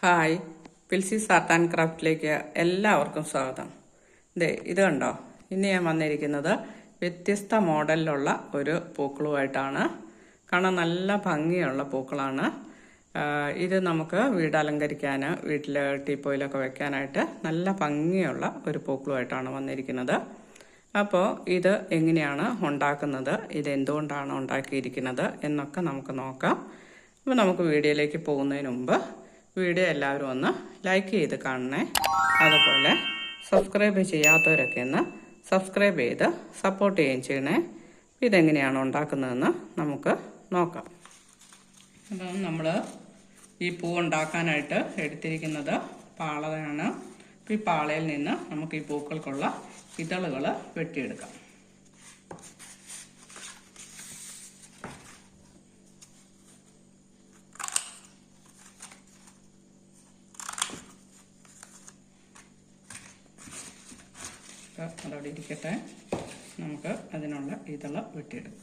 Hi, പിൽസീസ് art and ക്രാഫ്റ്റിലേക്ക് എല്ലാവർക്കും സ്വാഗതം. ഇത് കണ്ടോ, ഇന്ന് ഞാൻ വന്നിരിക്കുന്നത് വ്യത്യസ്ത മോഡലിലുള്ള ഒരു പൂക്കളുമായിട്ടാണ്. കാണാൻ നല്ല ഭംഗിയുള്ള പൂക്കളാണ്. ഇത് നമുക്ക് വീട് അലങ്കരിക്കാൻ, വീട്ടിൽ ടീപ്പോയിലൊക്കെ വെക്കാനായിട്ട് നല്ല ഭംഗിയുള്ള ഒരു പൂക്കളുമായിട്ടാണ് വന്നിരിക്കുന്നത്. അപ്പോൾ ഇത് എങ്ങനെയാണ് ഉണ്ടാക്കുന്നത്, ഇത് എന്തുകൊണ്ടാണ് ഉണ്ടാക്കിയിരിക്കുന്നത് എന്നൊക്കെ നമുക്ക് നോക്കാം. അപ്പോൾ നമുക്ക് വീഡിയോയിലേക്ക് പോകുന്നതിന് മുമ്പ് വീഡിയോ എല്ലാവരും ഒന്ന് ലൈക്ക് ചെയ്ത് കാണണേ. അതുപോലെ സബ്സ്ക്രൈബ് ചെയ്യാത്തവരൊക്കെ ഒന്ന് സബ്സ്ക്രൈബ് ചെയ്ത് സപ്പോർട്ട് ചെയ്യുകയും ചെയ്യണേ. ഇതെങ്ങനെയാണ് ഉണ്ടാക്കുന്നതെന്ന് നമുക്ക് നോക്കാം. അപ്പം നമ്മൾ ഈ പൂ ഉണ്ടാക്കാനായിട്ട് എടുത്തിരിക്കുന്നത് പാളയാണ്. ഈ പാളയിൽ നിന്ന് നമുക്ക് ഈ പൂക്കൾക്കുള്ള ഇതളുകൾ വെട്ടിയെടുക്കാം. അതവിടെ ഇരിക്കട്ടെ, നമുക്ക് അതിനുള്ള ഇതള വെട്ടിയെടുക്കാം.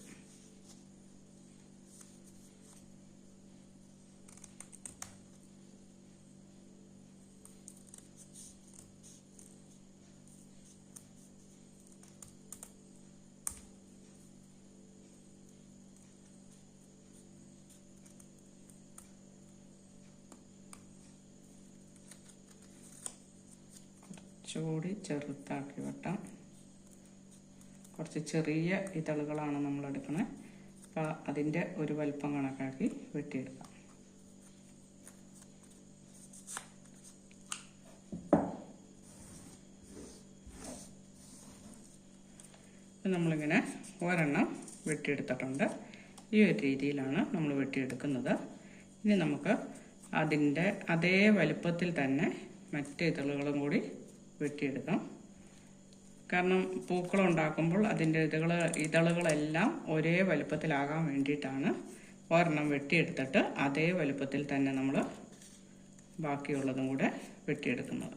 കുറച്ചുകൂടി ചെറുതാക്കി വെട്ടാം. കുറച്ച് ചെറിയ ഇതളുകളാണ് നമ്മൾ എടുക്കുന്നത്. അപ്പോൾ അതിൻ്റെ ഒരു വലിപ്പം കണക്കാക്കി വെട്ടിയെടുക്കാം. നമ്മളിങ്ങനെ ഒരെണ്ണം വെട്ടിയെടുത്തിട്ടുണ്ട്. ഈ ഒരു രീതിയിലാണ് നമ്മൾ വെട്ടിയെടുക്കുന്നത്. ഇനി നമുക്ക് അതിൻ്റെ അതേ വലിപ്പത്തിൽ തന്നെ മറ്റ് ഇതളുകളും കൂടി വെട്ടിയെടുക്കാം. കാരണം പൂക്കളം ഉണ്ടാക്കുമ്പോൾ അതിൻ്റെ ഇതളുകളെല്ലാം ഒരേ വലുപ്പത്തിലാകാൻ വേണ്ടിയിട്ടാണ് ഒരെണ്ണം വെട്ടിയെടുത്തിട്ട് അതേ വലുപ്പത്തിൽ തന്നെ നമ്മൾ ബാക്കിയുള്ളതും കൂടെ വെട്ടിയെടുക്കുന്നത്.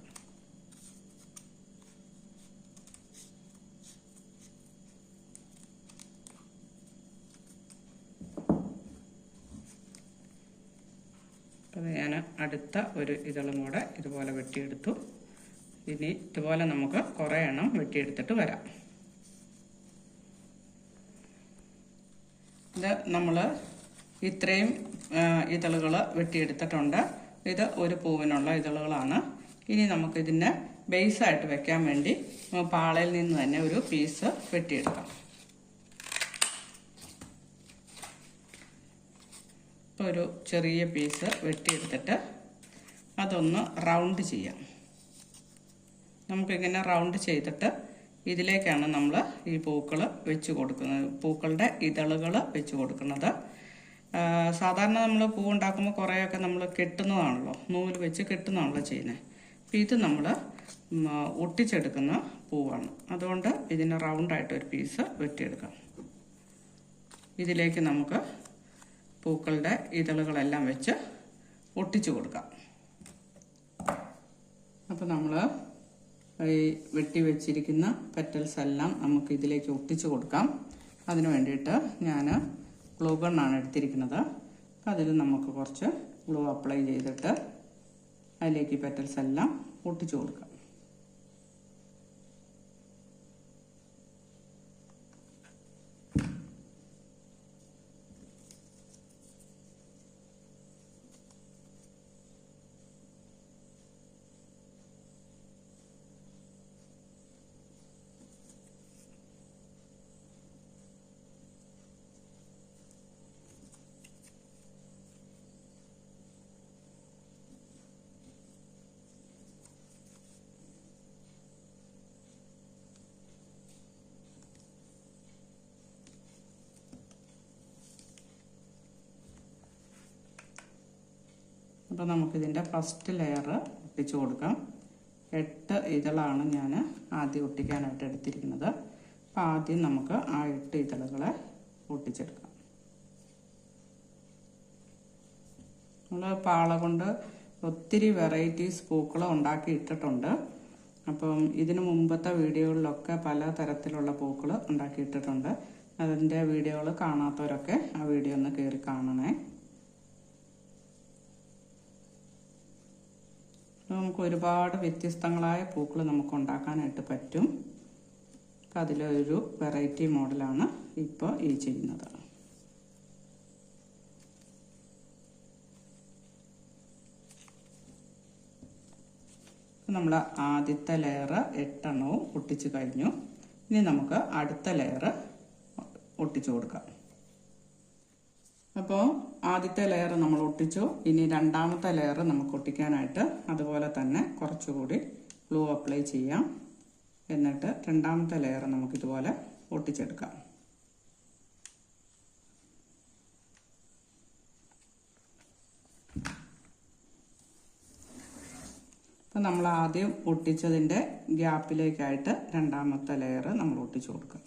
അപ്പോൾ ഞാൻ അടുത്ത ഒരു ഇതളും കൂടെ ഇതുപോലെ വെട്ടിയെടുത്തു. ഇനി ഇതുപോലെ നമുക്ക് കുറേ എണ്ണം വെട്ടിയെടുത്തിട്ട് വരാം. ഇത് നമ്മൾ ഇത്രയും ഇതളുകൾ വെട്ടിയെടുത്തിട്ടുണ്ട്. ഇത് ഒരു പൂവിനുള്ള ഇതളുകളാണ്. ഇനി നമുക്കിതിൻ്റെ ബേസായിട്ട് വെക്കാൻ വേണ്ടി പാളയിൽ നിന്ന് തന്നെ ഒരു പീസ് വെട്ടിയെടുക്കാം. ഇപ്പോൾ ഒരു ചെറിയ പീസ് വെട്ടിയെടുത്തിട്ട് അതൊന്ന് റൗണ്ട് ചെയ്യാം. നമുക്കിങ്ങനെ റൗണ്ട് ചെയ്തിട്ട് ഇതിലേക്കാണ് നമ്മൾ ഈ പൂക്കൾ വെച്ച് കൊടുക്കുന്നത്, പൂക്കളുടെ ഇതളുകൾ വെച്ച് കൊടുക്കുന്നത്. സാധാരണ നമ്മൾ പൂ ഉണ്ടാക്കുമ്പോൾ കുറേയൊക്കെ നമ്മൾ കെട്ടുന്നതാണല്ലോ, നൂല് വെച്ച് കെട്ടുന്നതാണല്ലോ ചെയ്യുന്നത്. അപ്പോൾ ഇത് നമ്മൾ ഒട്ടിച്ചെടുക്കുന്ന പൂവാണ്. അതുകൊണ്ട് ഇതിന് റൗണ്ടായിട്ടൊരു പീസ് വെട്ടിയെടുക്കാം. ഇതിലേക്ക് നമുക്ക് പൂക്കളുടെ ഇതളുകളെല്ലാം വെച്ച് ഒട്ടിച്ചു കൊടുക്കാം. അപ്പോൾ നമ്മൾ ഈ വെട്ടി വെച്ചിരിക്കുന്ന പെറ്റൽസ് എല്ലാം നമുക്ക് ഇതിലേക്ക് ഒട്ടിച്ചു കൊടുക്കാം. അതിന് വേണ്ടിയിട്ട് ഞാൻ ഗ്ലൂ ഗണ്ണാണ് എടുത്തിരിക്കുന്നത്. അപ്പോൾ അതിൽ നമുക്ക് കുറച്ച് ഗ്ലൂ അപ്ലൈ ചെയ്തിട്ട് അതിലേക്ക് പെറ്റൽസ് എല്ലാം ഒട്ടിച്ചു കൊടുക്കാം. അപ്പോൾ നമുക്കിതിൻ്റെ ഫസ്റ്റ് ലെയർ ഒട്ടിച്ചു കൊടുക്കാം. 8 ഇതളാണ് ഞാൻ ആദ്യം ഒട്ടിക്കാനായിട്ട് എടുത്തിരിക്കുന്നത്. അപ്പോൾ ആദ്യം നമുക്ക് ആ 8 ഇതളുകളെ ഒട്ടിച്ചെടുക്കാം. നമ്മൾ പാള കൊണ്ട് ഒത്തിരി വെറൈറ്റീസ് പൂക്കൾ ഉണ്ടാക്കി ഇട്ടിട്ടുണ്ട്. അപ്പം ഇതിനു മുമ്പത്തെ വീഡിയോകളിലൊക്കെ പല തരത്തിലുള്ള പൂക്കൾ ഉണ്ടാക്കിയിട്ടിട്ടുണ്ട്. അതിൻ്റെ വീഡിയോകൾ കാണാത്തവരൊക്കെ ആ വീഡിയോ ഒന്ന് കയറി കാണണേ. നമുക്ക് ഒരുപാട് വ്യത്യസ്തങ്ങളായ പൂക്കൾ നമുക്ക് ഉണ്ടാക്കാനായിട്ട് പറ്റും. അപ്പം അതിലൊരു വെറൈറ്റി മോഡലാണ് ഇപ്പോൾ ഈ ചെയ്യുന്നത്. നമ്മൾ ആദ്യത്തെ ലെയർ 8 എണ്ണവും ഒട്ടിച്ച് കഴിഞ്ഞു. ഇനി നമുക്ക് അടുത്ത ലെയർ ഒട്ടിച്ചു കൊടുക്കാം. അപ്പോൾ ആദ്യത്തെ ലെയർ നമ്മൾ ഒട്ടിച്ചു. ഇനി രണ്ടാമത്തെ ലെയർ നമുക്ക് ഒട്ടിക്കാനായിട്ട് അതുപോലെ തന്നെ കുറച്ചുകൂടി ഗ്ലൂ അപ്ലൈ ചെയ്യാം. എന്നിട്ട് രണ്ടാമത്തെ ലെയർ നമുക്കിതുപോലെ ഒട്ടിച്ചെടുക്കാം. അപ്പം നമ്മൾ ആദ്യം ഒട്ടിച്ചതിൻ്റെ ഗ്യാപ്പിലേക്കായിട്ട് രണ്ടാമത്തെ ലെയർ നമ്മൾ ഒട്ടിച്ചു കൊടുക്കുക.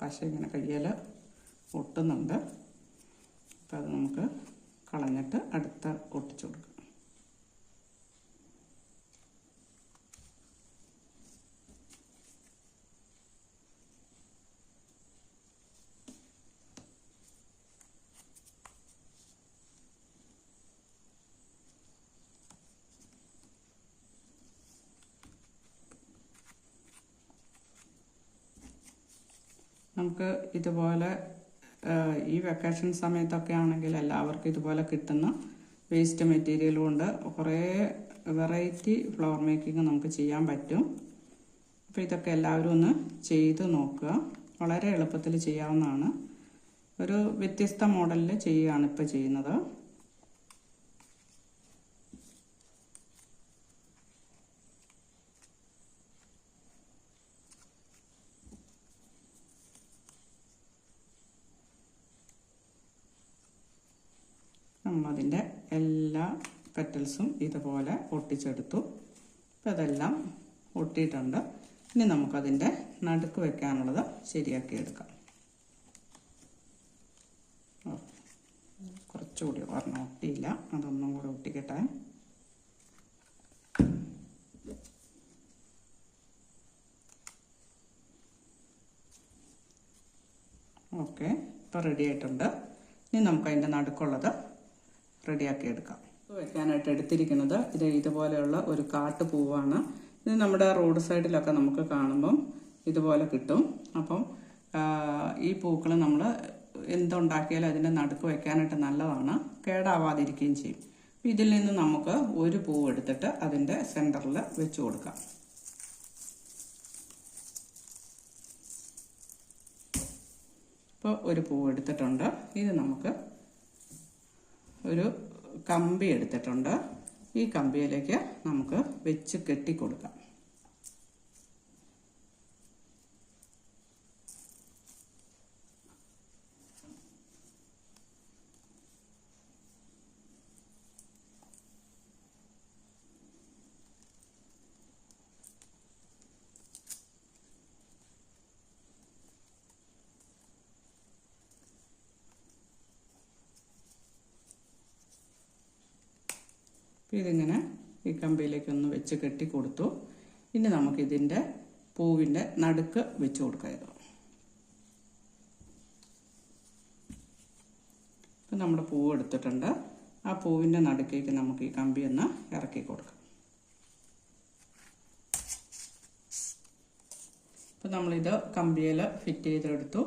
പശ ഇങ്ങനെ കയ്യിൽ ഒട്ടുന്നുണ്ട്. അപ്പം അത് നമുക്ക് കളഞ്ഞിട്ട് അടുത്ത ഒട്ടിച്ചു കൊടുക്കാം. നമുക്ക് ഇതുപോലെ ഈ വെക്കേഷൻ സമയത്തൊക്കെ ആണെങ്കിൽ എല്ലാവർക്കും ഇതുപോലെ കിട്ടുന്ന വേസ്റ്റ് മെറ്റീരിയൽ കൊണ്ട് കുറേ വെറൈറ്റി ഫ്ലവർ മേക്കിംഗ് നമുക്ക് ചെയ്യാൻ പറ്റും. അപ്പോൾ ഇതൊക്കെ എല്ലാവരും ഒന്ന് ചെയ്ത് നോക്കുക. വളരെ എളുപ്പത്തിൽ ചെയ്യാവുന്നതാണ്. ഒരു വ്യത്യസ്ത മോഡലിൽ ചെയ്യുകയാണ് ഇപ്പോൾ ചെയ്യുന്നത്. നമ്മളതിൻ്റെ എല്ലാ പെറ്റൽസും ഇതുപോലെ ഒട്ടിച്ചെടുത്തു. അപ്പോൾ അതെല്ലാം ഒട്ടിയിട്ടുണ്ട്. ഇനി നമുക്കതിൻ്റെ നടുക്ക് വെക്കാനുള്ളത് ശരിയാക്കി എടുക്കാം. കുറച്ചുകൂടി ഒരെണ്ണം ഒട്ടിയില്ല, അതൊന്നും കൂടെ ഒട്ടിക്കട്ടെ. ഓക്കെ, ഇപ്പോൾ റെഡി ആയിട്ടുണ്ട്. ഇനി നമുക്ക് അതിൻ്റെ നടുക്കുള്ളത് റെഡിയാക്കി എടുക്കാം. വെക്കാനായിട്ട് എടുത്തിരിക്കുന്നത് ഇതുപോലെയുള്ള ഒരു കാട്ടുപൂവാണ്. ഇത് നമ്മുടെ റോഡ് സൈഡിലൊക്കെ നമുക്ക് കാണുമ്പം ഇതുപോലെ കിട്ടും. അപ്പം ഈ പൂക്കൾ നമ്മൾ എന്തുണ്ടാക്കിയാലും അതിൻ്റെ നടുക്ക് വെക്കാനായിട്ട് നല്ലതാണ്, കേടാവാതിരിക്കുകയും ചെയ്യും. ഇതിൽ നിന്ന് നമുക്ക് ഒരു പൂവ് എടുത്തിട്ട് അതിൻ്റെ സെൻറ്ററിൽ വെച്ച് കൊടുക്കാം. ഇപ്പോൾ ഒരു പൂവ് എടുത്തിട്ടുണ്ട്. ഇത് നമുക്ക് ഒരു കമ്പി എടുത്തിട്ടുണ്ട്. ഈ കമ്പിയിലേക്ക് നമുക്ക് വെച്ച് കെട്ടിക്കൊടുക്കാം. ഇതിങ്ങനെ ഈ കമ്പിയിലേക്കൊന്ന് വെച്ച് കെട്ടി കൊടുത്തു. ഇനി നമുക്കിതിൻ്റെ പൂവിൻ്റെ നടുക്ക് വെച്ച് കൊടുക്കാം. ഇപ്പം നമ്മുടെ പൂവ് എടുത്തിട്ടുണ്ട്. ആ പൂവിൻ്റെ നടുക്കേക്ക് നമുക്ക് ഈ കമ്പി ഒന്ന് ഇറക്കി കൊടുക്കാം. അപ്പം നമ്മളിത് കമ്പിയിൽ ഫിറ്റ് ചെയ്തെടുത്തു.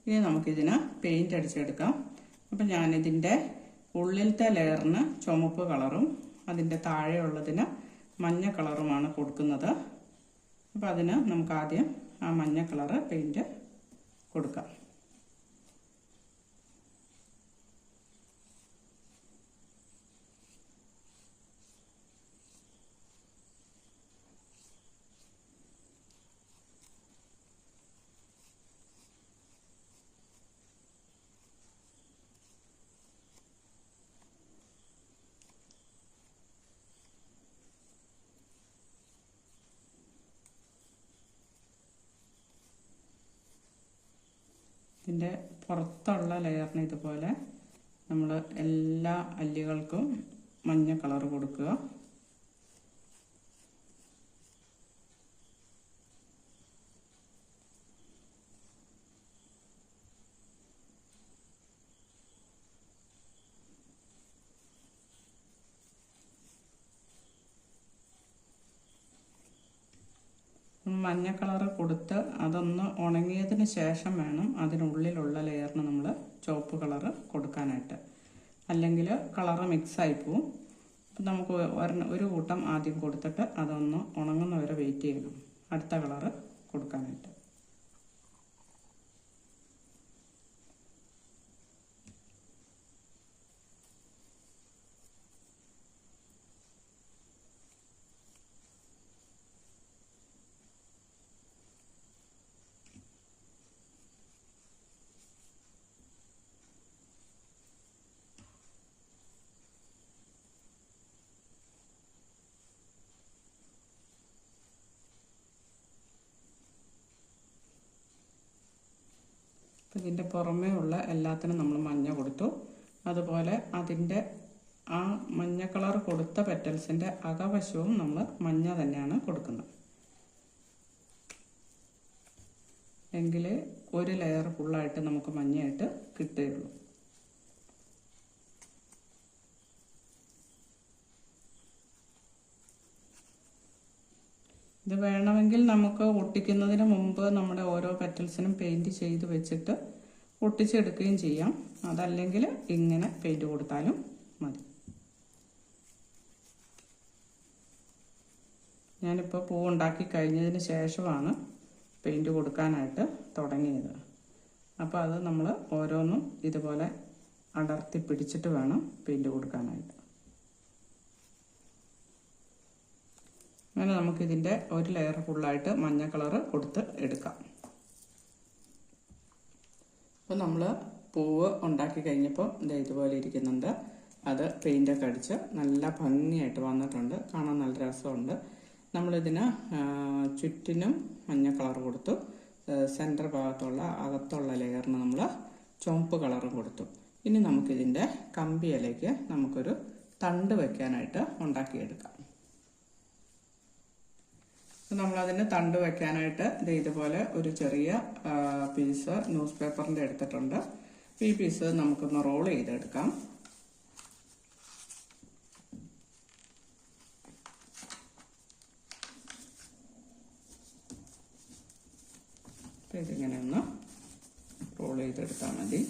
ഇനി നമുക്കിതിന് പെയിൻ്റ് അടിച്ചെടുക്കാം. അപ്പം ഞാനിതിൻ്റെ ഉള്ളിലത്തെ ലെയറിന് ചുമപ്പ് കളറും അതിൻ്റെ താഴെയുള്ളതിന് മഞ്ഞ കളറുമാണ് കൊടുക്കുന്നത്. അപ്പോൾ അതിന് നമുക്ക് ആദ്യം ആ മഞ്ഞ കളറ് പെയിൻറ്റ് കൊടുക്കാം. ഇതിൻ്റെ പുറത്തുള്ള ലെയറിന് ഇതുപോലെ നമ്മൾ എല്ലാ അല്ലികൾക്കും മഞ്ഞ കളർ കൊടുക്കുക. മഞ്ഞ കളറ് കൊടുത്ത് അതൊന്ന് ഉണങ്ങിയതിന് ശേഷം വേണം അതിനുള്ളിലുള്ള ലെയറിന് നമ്മൾ ചുവപ്പ് കളറ് കൊടുക്കാനായിട്ട്. അല്ലെങ്കിൽ കളറ് മിക്സായി പോവും. അപ്പം നമുക്ക് ഒരു കൂട്ടം ആദ്യം കൊടുത്തിട്ട് അതൊന്ന് ഉണങ്ങുന്നവരെ വെയിറ്റ് ചെയ്യണം അടുത്ത കളറ് കൊടുക്കാനായിട്ട്. ഇതിൻ്റെ പുറമേ ഉള്ള എല്ലാത്തിനും നമ്മൾ മഞ്ഞ കൊടുത്തു. അതുപോലെ അതിൻ്റെ ആ മഞ്ഞ കളർ കൊടുത്ത പെറ്റൽസിൻ്റെ അകവശവും നമ്മൾ മഞ്ഞ തന്നെയാണ് കൊടുക്കുന്നത്. എങ്കിൽ ഒരു ലെയർ ഫുള്ളായിട്ട് നമുക്ക് മഞ്ഞയായിട്ട് കിട്ടുകയുള്ളൂ. ഇത് വേണമെങ്കിൽ നമുക്ക് ഒട്ടിക്കുന്നതിന് മുമ്പ് നമ്മുടെ ഓരോ പെറ്റൽസിനും പെയിൻറ് ചെയ്ത് വെച്ചിട്ട് ഒട്ടിച്ചെടുക്കുകയും ചെയ്യാം. അതല്ലെങ്കിൽ ഇങ്ങനെ പെയിൻറ് കൊടുത്താലും മതി. ഞാനിപ്പോൾ പൂ ഉണ്ടാക്കി കഴിഞ്ഞതിന് ശേഷമാണ് പെയിൻറ് കൊടുക്കാനായിട്ട് തുടങ്ങിയത്. അപ്പോൾ അത് നമ്മൾ ഓരോന്നും ഇതുപോലെ അടർത്തി പിടിച്ചിട്ട് വേണം പെയിൻറ് കൊടുക്കാനായിട്ട്. അങ്ങനെ നമുക്കിതിൻ്റെ ഒരു ലെയർ ഫുള്ളായിട്ട് മഞ്ഞ കളറ് കൊടുത്ത് എടുക്കാം. അപ്പോൾ നമ്മൾ പൂവ് ഉണ്ടാക്കി കഴിഞ്ഞപ്പോൾ ഇതുപോലെ ഇരിക്കുന്നുണ്ട്. അത് പെയിൻ്റൊക്കെ അടിച്ച് നല്ല ഭംഗിയായിട്ട് വന്നിട്ടുണ്ട്. കാണാൻ നല്ല രസമുണ്ട്. നമ്മളിതിന് ചുറ്റിനും മഞ്ഞ കളർ കൊടുത്തു. സെൻറ്റർ ഭാഗത്തുള്ള അകത്തുള്ള ലെയറിന് നമ്മൾ ചുവപ്പ് കളറും കൊടുത്തു. ഇനി നമുക്കിതിൻ്റെ കമ്പിയിലേക്ക് നമുക്കൊരു തണ്ട് വയ്ക്കാനായിട്ട് ഉണ്ടാക്കിയെടുക്കാം. നമ്മളതിന് തണ്ട് വയ്ക്കാനായിട്ട് ഇതുപോലെ ഒരു ചെറിയ പീസ് ന്യൂസ് പേപ്പറിൻ്റെ എടുത്തിട്ടുണ്ട്. ഈ പീസ് നമുക്കൊന്ന് റോൾ ചെയ്തെടുക്കാം. ഇതിങ്ങനെ ഒന്ന് റോൾ ചെയ്തെടുത്താൽ മതി.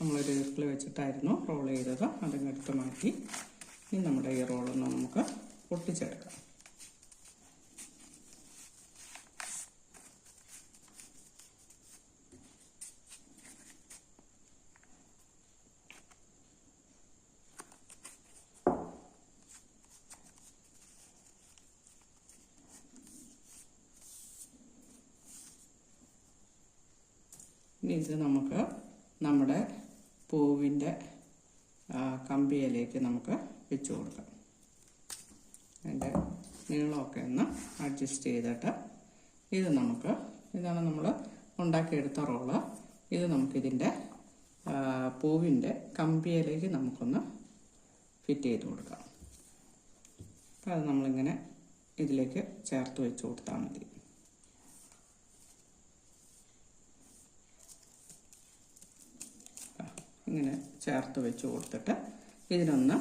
നമ്മളൊരു ഈർക്കിൽ വെച്ചിട്ടായിരുന്നു റോൾ ചെയ്തത്. അതിന് എടുത്ത് മാറ്റി ഇനി നമ്മുടെ ഈ റോളൊന്ന് നമുക്ക് പൊട്ടിച്ചെടുക്കാം. ഇനി ഇത് നമുക്ക് നമ്മുടെ പൂവിൻ്റെ കമ്പിയിലേക്ക് നമുക്ക് വെച്ച് കൊടുക്കാം. അതിൻ്റെ നീളമൊക്കെ ഒന്ന് അഡ്ജസ്റ്റ് ചെയ്തിട്ട് ഇതാണ് നമ്മൾ ഉണ്ടാക്കിയെടുത്ത റോള്. ഇത് നമുക്കിതിൻ്റെ പൂവിൻ്റെ കമ്പിയിലേക്ക് നമുക്കൊന്ന് ഫിറ്റ് ചെയ്ത് കൊടുക്കാം. അപ്പോൾ അത് നമ്മളിങ്ങനെ ഇതിലേക്ക് ചേർത്ത് വെച്ച് കൊടുത്താൽ മതി. ഇങ്ങനെ ചേർത്ത് വെച്ച് കൊടുത്തിട്ട് ഇതിനൊന്ന്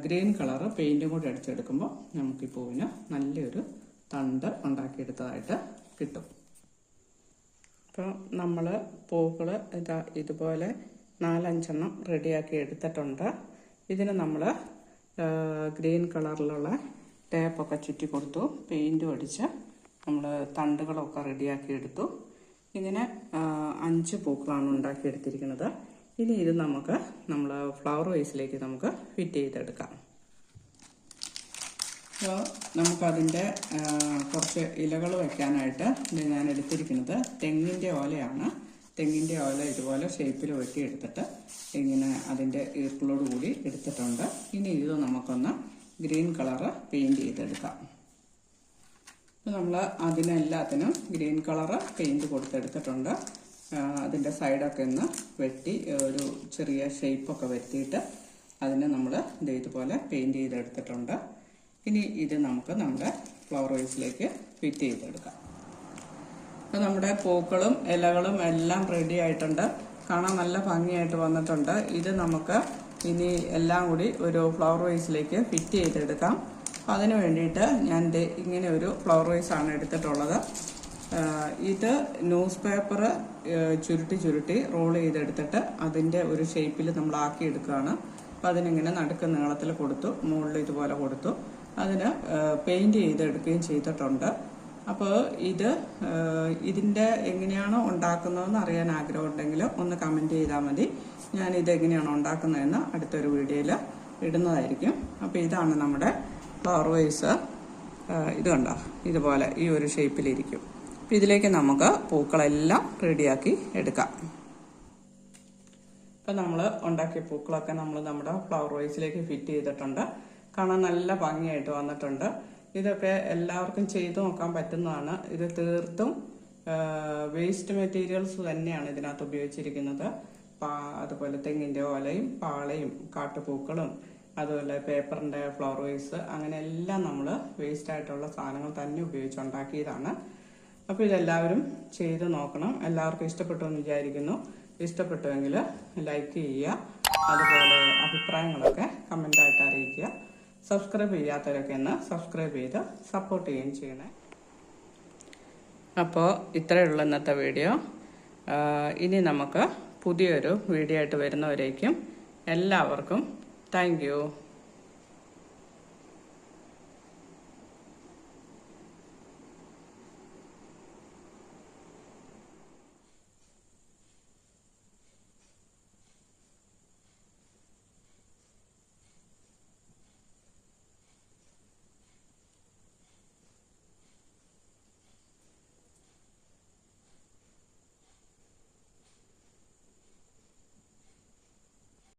ഗ്രീൻ കളറ് പെയിൻറ്റും കൂടി അടിച്ചെടുക്കുമ്പോൾ നമുക്ക് ഈ പൂവിന് നല്ലൊരു തണ്ട് ഉണ്ടാക്കിയെടുത്തതായിട്ട് കിട്ടും. അപ്പോൾ നമ്മൾ പൂക്കൾ ഇതുപോലെ 4-5 റെഡിയാക്കി എടുത്തിട്ടുണ്ട്. ഇതിന് നമ്മൾ ഗ്രീൻ കളറിലുള്ള ടേപ്പൊക്കെ ചുറ്റി കൊടുത്തു. പെയിൻറ്റും അടിച്ച് നമ്മൾ തണ്ടുകളൊക്കെ റെഡിയാക്കി എടുത്തു. ഇങ്ങനെ 5 പൂക്കളാണ് ഉണ്ടാക്കിയെടുത്തിരിക്കുന്നത്. ഇനി ഇത് നമ്മൾ ഫ്ലവർ വേസിലേക്ക് നമുക്ക് ഫിറ്റ് ചെയ്തെടുക്കാം. അപ്പോൾ നമുക്കതിൻ്റെ കുറച്ച് ഇലകൾ വയ്ക്കാനായിട്ട് ഞാൻ എടുത്തിരിക്കുന്നത് തെങ്ങിൻ്റെ ഓലയാണ്. തെങ്ങിൻ്റെ ഓല ഇതുപോലെ ഷേപ്പിൽ വെട്ടിയെടുത്തിട്ട് ഇങ്ങനെ അതിൻ്റെ ഈർക്കിളോട് കൂടി എടുത്തിട്ടുണ്ട്. ഇനി ഇത് നമുക്കൊന്ന് ഗ്രീൻ കളറ് പെയിൻറ് ചെയ്തെടുക്കാം. അപ്പോൾ നമ്മൾ അതിനെല്ലാത്തിനും ഗ്രീൻ കളറ് പെയിൻറ് കൊടുത്തെടുത്തിട്ടുണ്ട്. അതിൻ്റെ സൈഡൊക്കെ ഒന്ന് വെട്ടി ഒരു ചെറിയ ഷേപ്പൊക്കെ വരുത്തിയിട്ട് അതിനെ നമ്മൾ ഇതുപോലെ പെയിൻറ് ചെയ്തെടുത്തിട്ടുണ്ട്. ഇനി ഇത് നമുക്ക് നമ്മുടെ ഫ്ലവർ വേസിലേക്ക് ഫിറ്റ് ചെയ്തെടുക്കാം. അപ്പോൾ നമ്മുടെ പൂക്കളും ഇലകളും എല്ലാം റെഡി ആയിട്ടുണ്ട്. കാണാൻ നല്ല ഭംഗിയായിട്ട് വന്നിട്ടുണ്ട്. ഇത് നമുക്ക് ഇനി എല്ലാം കൂടി ഒരു ഫ്ലവർ വേസിലേക്ക് ഫിറ്റ് ചെയ്തെടുക്കാം. അതിന് വേണ്ടിയിട്ട് ഞാൻ ഇങ്ങനെ ഒരു ഫ്ലവർ വേസാണ് എടുത്തിട്ടുള്ളത്. ഇത് ന്യൂസ് പേപ്പർ ചുരുട്ടി റോൾ ചെയ്തെടുത്തിട്ട് അതിൻ്റെ ഒരു ഷേപ്പിൽ നമ്മൾ ആക്കിയെടുക്കുകയാണ്. അപ്പോൾ അതിനിങ്ങനെ നടുക്ക് നീളത്തിൽ കൊടുത്തു, മുകളിൽ ഇതുപോലെ കൊടുത്തു. അതിന് പെയിൻറ് ചെയ്തെടുക്കുകയും ചെയ്തിട്ടുണ്ട്. അപ്പോൾ ഇതിൻ്റെ എങ്ങനെയാണോ ഉണ്ടാക്കുന്നതെന്ന് അറിയാൻ ആഗ്രഹമുണ്ടെങ്കിൽ ഒന്ന് കമൻറ്റ് ചെയ്താൽ മതി. ഞാനിത് എങ്ങനെയാണോ ഉണ്ടാക്കുന്നതെന്ന് അടുത്തൊരു വീഡിയോയിൽ ഇടുന്നതായിരിക്കും. അപ്പോൾ ഇതാണ് നമ്മുടെ ഫ്ലവർ വേസ്. ഇത് കണ്ടോ, ഇതുപോലെ ഈ ഒരു ഷേപ്പിലിരിക്കും. അപ്പോൾ ഇതിലേക്ക് നമുക്ക് പൂക്കളെല്ലാം റെഡിയാക്കി എടുക്കാം. ഇപ്പം നമ്മൾ ഉണ്ടാക്കിയ പൂക്കളൊക്കെ നമ്മൾ നമ്മുടെ ഫ്ലവർ വേസിലേക്ക് ഫിറ്റ് ചെയ്തിട്ടുണ്ട്. കാണാൻ നല്ല ഭംഗിയായിട്ട് വന്നിട്ടുണ്ട്. ഇതൊക്കെ എല്ലാവർക്കും ചെയ്തു നോക്കാൻ പറ്റുന്നതാണ്. ഇത് തീർത്തും വേസ്റ്റ് മെറ്റീരിയൽസ് തന്നെയാണ് ഇതിനകത്ത് ഉപയോഗിച്ചിരിക്കുന്നത്. അതുപോലെ തെങ്ങിൻ്റെ ഓലയും പാളയും കാട്ടുപൂക്കളും അതുപോലെ പേപ്പറിൻ്റെ ഫ്ലവർ വേസ്, അങ്ങനെ എല്ലാം നമ്മൾ വേസ്റ്റ് ആയിട്ടുള്ള സാധനങ്ങൾ തന്നെ ഉപയോഗിച്ചുണ്ടാക്കിയതാണ്. അപ്പോൾ ഇതെല്ലാവരും ചെയ്ത് നോക്കണം. എല്ലാവർക്കും ഇഷ്ടപ്പെട്ടു എന്ന് വിചാരിക്കുന്നു. ഇഷ്ടപ്പെട്ടുവെങ്കിൽ ലൈക്ക് ചെയ്യുക, അതുപോലെ അഭിപ്രായങ്ങളൊക്കെ കമൻ്റായിട്ട് അറിയിക്കുക. സബ്സ്ക്രൈബ് ചെയ്യാത്തവരൊക്കെ ഒന്ന് സബ്സ്ക്രൈബ് ചെയ്ത് സപ്പോർട്ട് ചെയ്യുകയും ചെയ്യണേ. അപ്പോൾ ഇത്രയേ ഉള്ളൂ ഇന്നത്തെ വീഡിയോ. ഇനി നമുക്ക് പുതിയൊരു വീഡിയോ ആയിട്ട് വരുന്നവരേക്കും എല്ലാവർക്കും താങ്ക് യു.